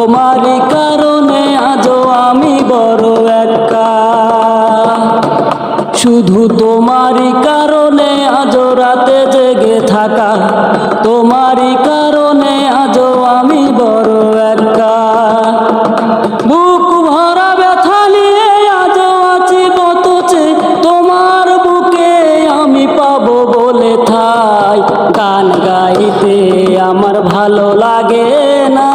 তোমারই কারণে আজও আমি বড় একা। শুধু তোমারই কারণে আজও রাতে জেগে থাকা, তোমারই কারণে আজও আমি বড় একা। বুক ভরা ব্যথা নিয়ে আজও আছি পথে, তোমার বুকে আমি পাবো বলে ঠাই। গান গাইতে আমার ভালো লাগে না,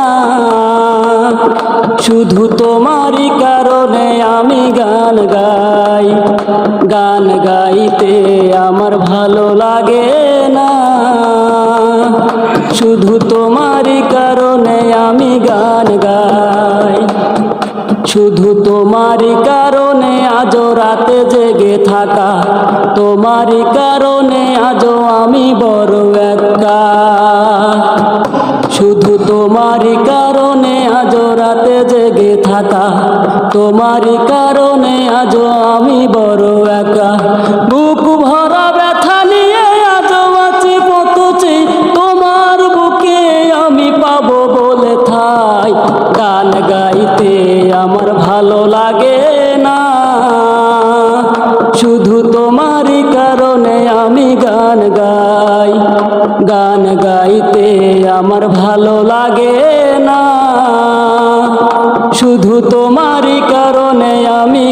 শুধু তোমারই কারণে আমি গান গাই। গান গাইতে আমার ভালো লাগে না, শুধু তোমারই কারণে আমি গান গাই। শুধু তোমারই কারণে আজও রাতে জেগে থাকা, তোমারই কারণে আজও আমি বড় একা। শুধু তোমারই কারণে আজও রাতে জেগে থাকা, তোমারই কারণে আজও আমি বড় একা। বুক ভরা ব্যথা নিয়ে আজও আছি পথে, তোমার বুকে আমি পাবো বলে ঠাই। গান গাইতে আমার ভালো লাগে না, শুধু তোমারই কারণে আমি গান গাই। গান গাইতে আমার ভালো লাগে না, শুধু তোমারই কারণে আমি